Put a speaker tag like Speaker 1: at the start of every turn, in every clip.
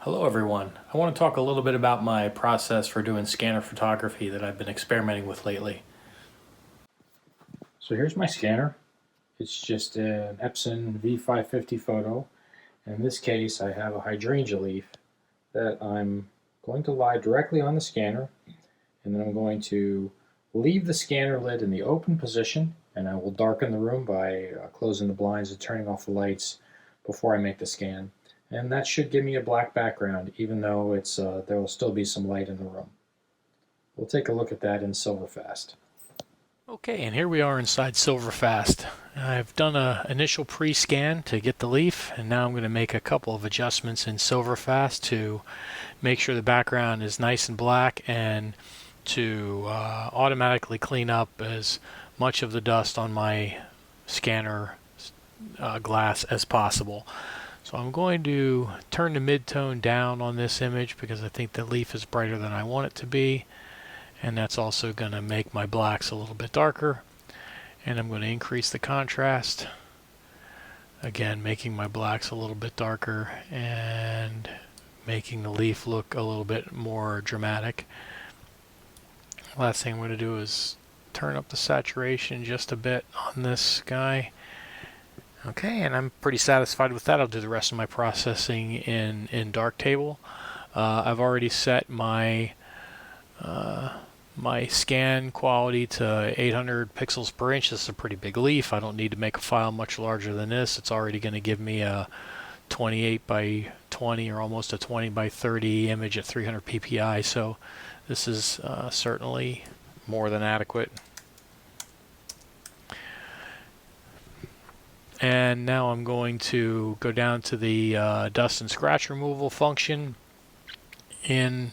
Speaker 1: Hello everyone. I want to talk a little bit about my process for doing scanner photography that I've been experimenting with lately. So here's my scanner. It's just an Epson V550 photo. In this case, I have a hydrangea leaf that I'm going to lie directly on the scanner, and then I'm going to leave the scanner lid in the open position, and I will darken the room by closing the blinds and turning off the lights before I make the scan. And that should give me a black background, even though there will still be some light in the room. We'll take a look at that in Silverfast.
Speaker 2: Okay, and here we are inside Silverfast. I've done an initial pre-scan to get the leaf, and now I'm going to make a couple of adjustments in Silverfast to make sure the background is nice and black and to automatically clean up as much of the dust on my scanner glass as possible. So I'm going to turn the mid-tone down on this image because I think the leaf is brighter than I want it to be. And that's also going to make my blacks a little bit darker. And I'm going to increase the contrast. Again, making my blacks a little bit darker and making the leaf look a little bit more dramatic. Last thing I'm going to do is turn up the saturation just a bit on this guy. Okay, and I'm pretty satisfied with that. I'll do the rest of my processing in Darktable. I've already set my my scan quality to 800 pixels per inch. This is a pretty big leaf. I don't need to make a file much larger than this. It's already going to give me a 28 by 20 or almost a 20 by 30 image at 300 ppi. So this is certainly more than adequate. And now I'm going to go down to the dust and scratch removal function in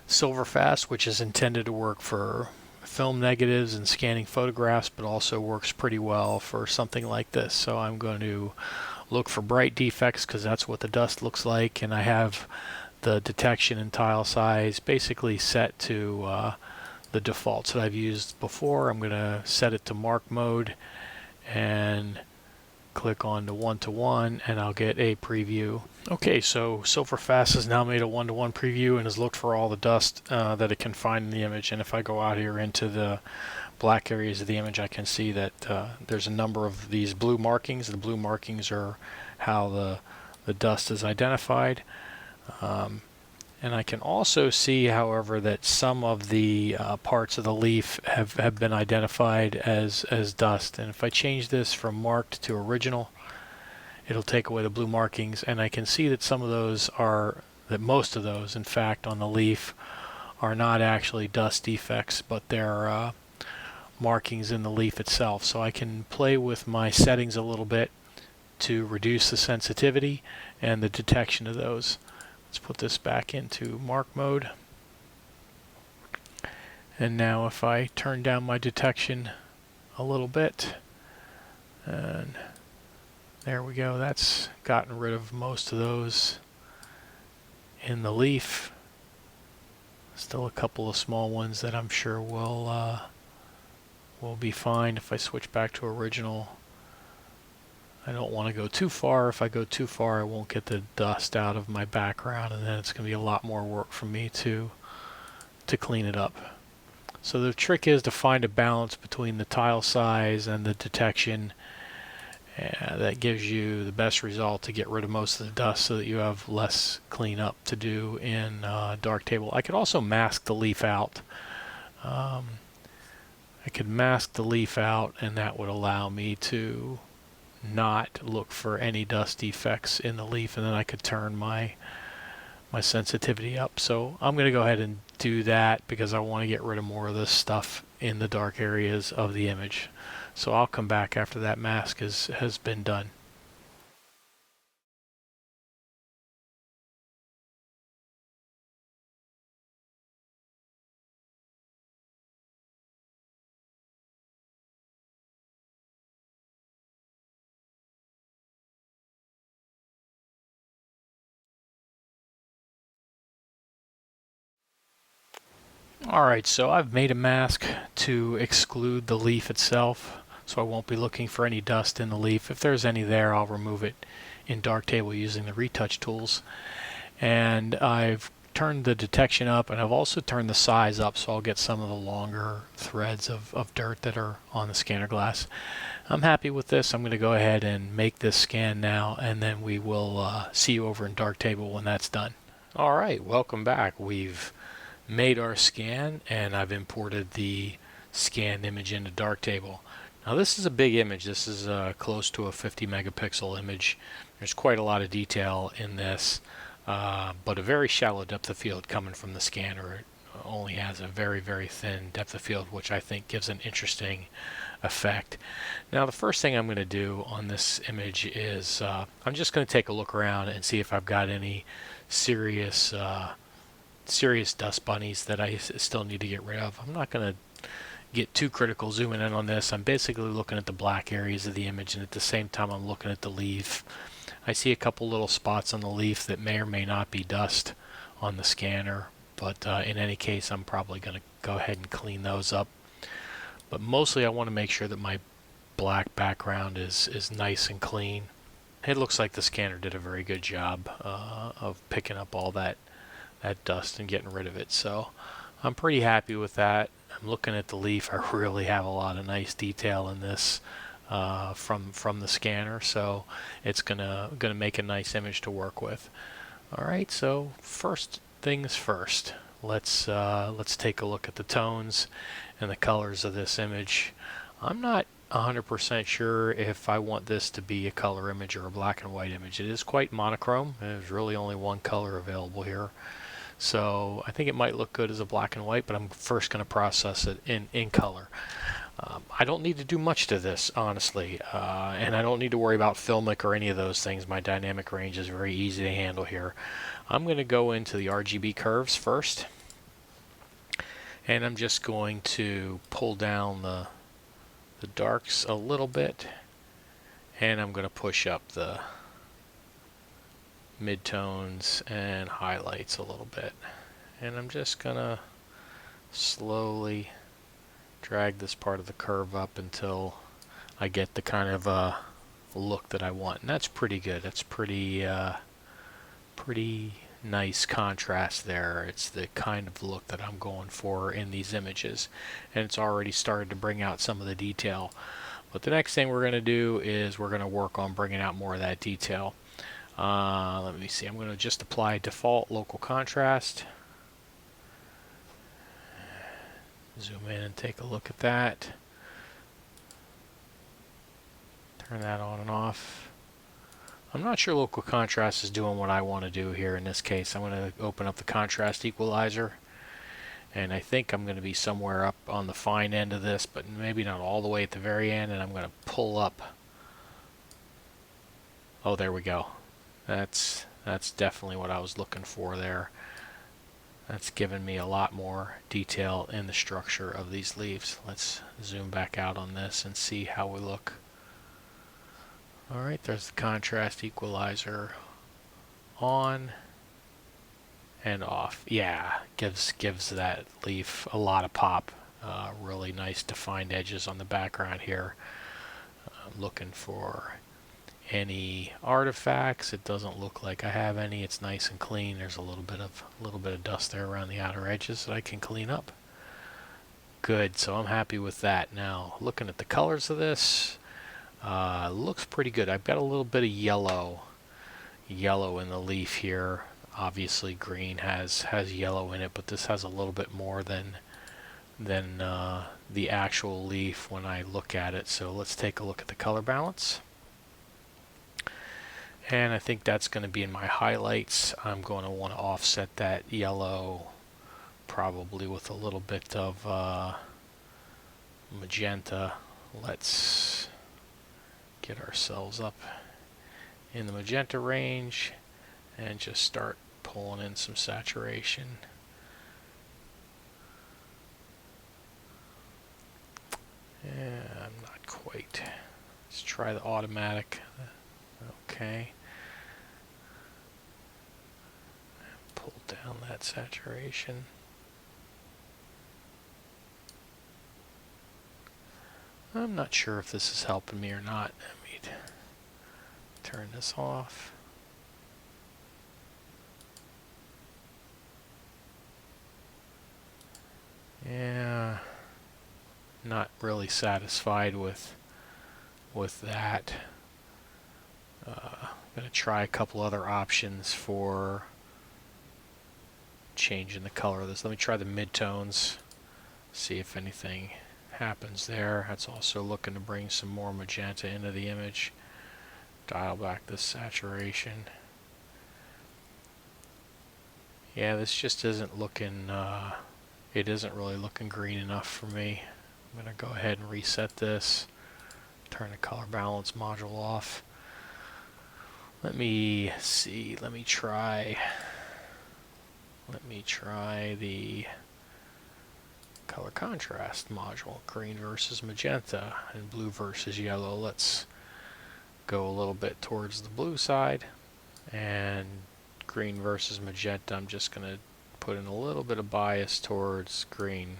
Speaker 2: Silverfast, which is intended to work for film negatives and scanning photographs, but also works pretty well for something like this. So I'm going to look for bright defects because that's what the dust looks like, and I have the detection and tile size basically set to the defaults that I've used before. I'm going to set it to mark mode and click on the 1-to-1 and I'll get a preview. Okay, so Silverfast has now made a 1-to-1 preview and has looked for all the dust that it can find in the image. And if I go out here into the black areas of the image, I can see that there's a number of these blue markings. The blue markings are how the dust is identified. And I can also see, however, that some of the parts of the leaf have been identified as dust. And if I change this from marked to original, it'll take away the blue markings. And I can see that some of those that most of those, in fact, on the leaf are not actually dust defects, but they're markings in the leaf itself. So I can play with my settings a little bit to reduce the sensitivity and the detection of those. Let's put this back into mark mode. And now if I turn down my detection a little bit, and there we go, that's gotten rid of most of those in the leaf. Still a couple of small ones that I'm sure will be fine. If I switch back to original, I don't want to go too far. If I go too far, I won't get the dust out of my background, and then it's going to be a lot more work for me to clean it up. So the trick is to find a balance between the tile size and the detection that gives you the best result to get rid of most of the dust so that you have less cleanup to do in Darktable. I could also mask the leaf out. I could mask the leaf out, and that would allow me to not look for any dust defects in the leaf, and then I could turn my sensitivity up. So I'm going to go ahead and do that because I want to get rid of more of this stuff in the dark areas of the image. So I'll come back after that mask has been done. Alright, so I've made a mask to exclude the leaf itself, so I won't be looking for any dust in the leaf. If there's any there, I'll remove it in Darktable using the retouch tools. And I've turned the detection up, and I've also turned the size up, so I'll get some of the longer threads of dirt that are on the scanner glass. I'm happy with this. I'm going to go ahead and make this scan now, and then we will see you over in Darktable when that's done. All right, welcome back. We've made our scan, and I've imported the scanned image into Darktable. Now this is a big image. This is close to a 50 megapixel image. There's quite a lot of detail in this, but a very shallow depth of field coming from the scanner. It only has a very, very thin depth of field, which I think gives an interesting effect. Now the first thing I'm going to do on this image is I'm just going to take a look around and see if I've got any serious dust bunnies that I still need to get rid of. I'm not going to get too critical zooming in on this. I'm basically looking at the black areas of the image, and at the same time I'm looking at the leaf. I see a couple little spots on the leaf that may or may not be dust on the scanner, but in any case I'm probably going to go ahead and clean those up. But mostly I want to make sure that my black background is nice and clean. It looks like the scanner did a very good job of picking up all that dust and getting rid of it, so I'm pretty happy with that. I'm looking at the leaf. I really have a lot of nice detail in this from the scanner, so it's gonna make a nice image to work with. All right, so first things first. Let's take a look at the tones and the colors of this image. I'm not 100% sure if I want this to be a color image or a black and white image. It is quite monochrome. There's really only one color available here. So I think it might look good as a black and white, but I'm first going to process it in color. I don't need to do much to this, honestly, and I don't need to worry about filmic or any of those things. My dynamic range is very easy to handle here. I'm going to go into the RGB curves first, and I'm just going to pull down the darks a little bit, and I'm going to push up the midtones and highlights a little bit, and I'm just gonna slowly drag this part of the curve up until I get the kind of look that I want, and that's pretty good. That's pretty nice contrast there. It's the kind of look that I'm going for in these images, and it's already started to bring out some of the detail. But the next thing we're going to do is we're going to work on bringing out more of that detail. Let me see, I'm going to just apply default local contrast. Zoom in and take a look at that. Turn that on and off. I'm not sure local contrast is doing what I want to do here in this case. I'm going to open up the contrast equalizer, and I think I'm going to be somewhere up on the fine end of this, but maybe not all the way at the very end, and I'm going to pull up. Oh, there we go. That's definitely what I was looking for there. That's given me a lot more detail in the structure of these leaves. Let's zoom back out on this and see how we look. Alright, there's the contrast equalizer on and off. Yeah, gives that leaf a lot of pop. Really nice defined edges on the background here. I'm looking for any artifacts. It doesn't look like I have any. It's nice and clean. There's a little bit of dust there around the outer edges that I can clean up. Good, so I'm happy with that. Now looking at the colors of this, looks pretty good. I've got a little bit of yellow in the leaf here. Obviously green has yellow in it, but this has a little bit more than the actual leaf when I look at it. So let's take a look at the color balance. And I think that's going to be in my highlights. I'm going to want to offset that yellow probably with a little bit of magenta. Let's get ourselves up in the magenta range and just start pulling in some saturation. Yeah, I'm not quite. Let's try the automatic. Okay. Pull down that saturation. I'm not sure if this is helping me or not. Let me turn this off. Yeah, not really satisfied with that. I'm going to try a couple other options for changing the color of this. Let me try the midtones, see if anything happens there. That's also looking to bring some more magenta into the image. Dial back the saturation. Yeah, this just isn't looking, it isn't really looking green enough for me. I'm going to go ahead and reset this, turn the color balance module off. Let me see, let me try the color contrast module, green versus magenta and blue versus yellow. Let's go a little bit towards the blue side, and green versus magenta, I'm just going to put in a little bit of bias towards green.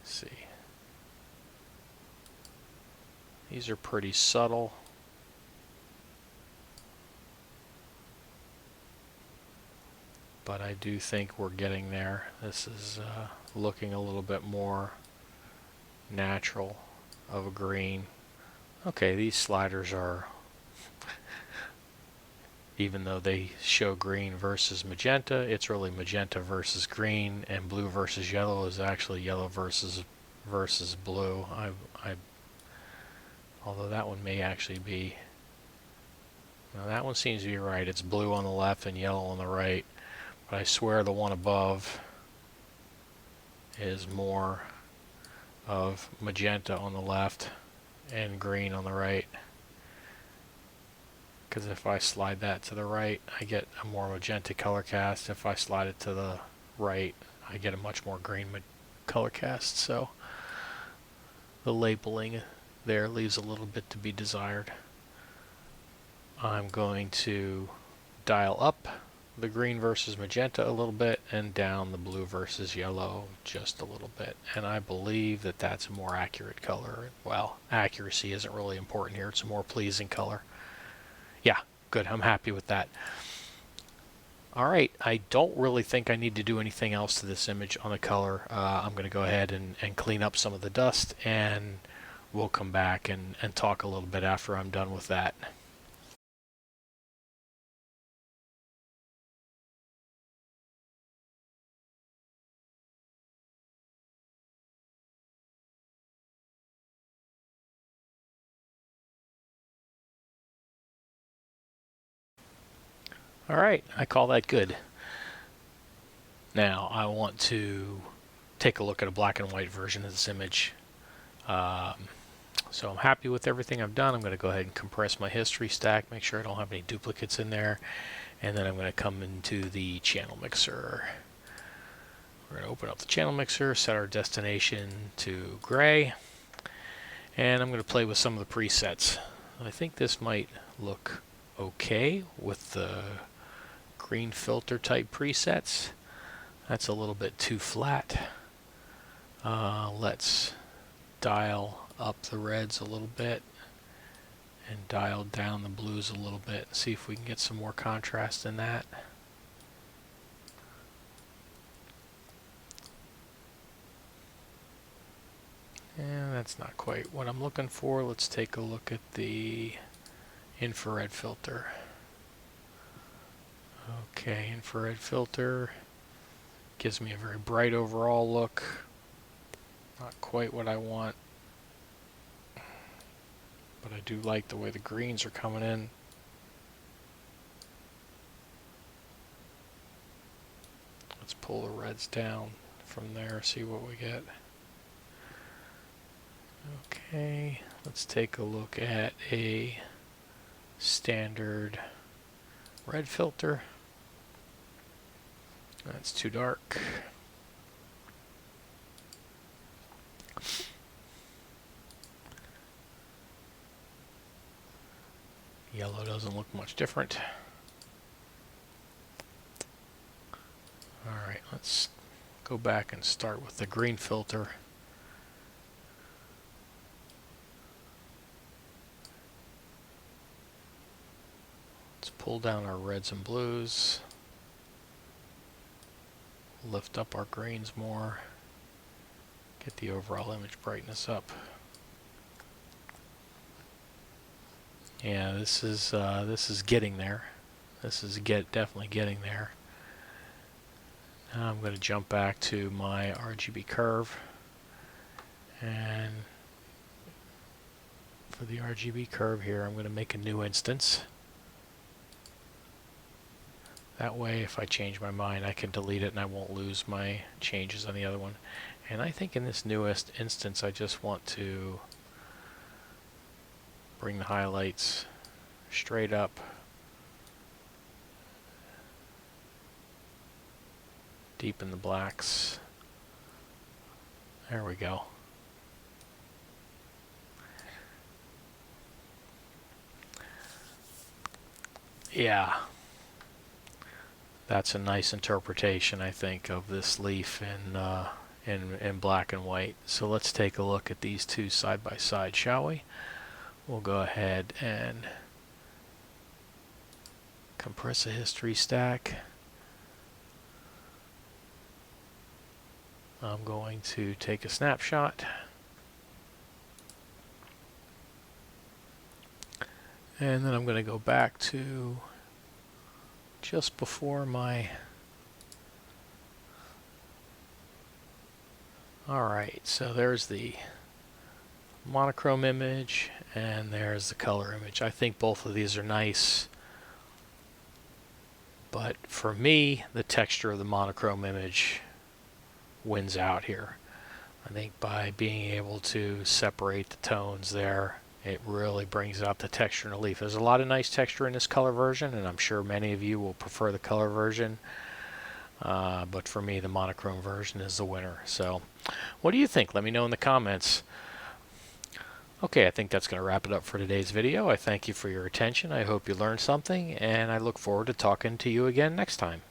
Speaker 2: Let's see. These are pretty subtle. But I do think we're getting there. This is looking a little bit more natural of a green. Okay, these sliders are, even though they show green versus magenta, it's really magenta versus green, and blue versus yellow is actually yellow versus blue. Although that one may actually be, now that one seems to be right. It's blue on the left and yellow on the right. But I swear the one above is more of magenta on the left and green on the right. Because if I slide that to the right, I get a more magenta color cast. If I slide it to the right, I get a much more green color cast. So the labeling there leaves a little bit to be desired. I'm going to dial up the green versus magenta a little bit and down the blue versus yellow just a little bit, and I believe that that's a more accurate color. Well, accuracy isn't really important here, it's a more pleasing color. Yeah, good, I'm happy with that. Alright, I don't really think I need to do anything else to this image on the color. I'm going to go ahead and clean up some of the dust, and we'll come back and talk a little bit after I'm done with that. Alright, I call that good. Now I want to take a look at a black and white version of this image. So I'm happy with everything I've done. I'm going to go ahead and compress my history stack, make sure I don't have any duplicates in there, and then I'm going to come into the channel mixer. We're going to open up the channel mixer, set our destination to gray, and I'm going to play with some of the presets. I think this might look okay with the green filter type presets. That's a little bit too flat. Let's dial up the reds a little bit and dial down the blues a little bit. See if we can get some more contrast in that. And that's not quite what I'm looking for. Let's take a look at the infrared filter. Okay, infrared filter gives me a very bright overall look. Not quite what I want, but I do like the way the greens are coming in. Let's pull the reds down from there, see what we get. Okay, let's take a look at a standard red filter. That's too dark. Yellow doesn't look much different. Alright, let's go back and start with the green filter. Let's pull down our reds and blues. lift up our greens more, get the overall image brightness up. Yeah, this is getting there. This is definitely getting there. Now I'm going to jump back to my RGB curve, and for the RGB curve here, I'm going to make a new instance. That way, if I change my mind, I can delete it and I won't lose my changes on the other one. And I think in this newest instance, I just want to bring the highlights straight up, deepen the blacks. There we go. Yeah, that's a nice interpretation, I think, of this leaf in black and white. So let's take a look at these two side by side, shall we? We'll go ahead and compress a history stack. I'm going to take a snapshot. And then I'm going to go back to just before my... Alright, so there's the monochrome image and there's the color image. I think both of these are nice, but for me, the texture of the monochrome image wins out here. I think by being able to separate the tones there, it really brings out the texture in the leaf. There's a lot of nice texture in this color version, and I'm sure many of you will prefer the color version. But for me, the monochrome version is the winner. So, what do you think? Let me know in the comments. Okay, I think that's going to wrap it up for today's video. I thank you for your attention. I hope you learned something, and I look forward to talking to you again next time.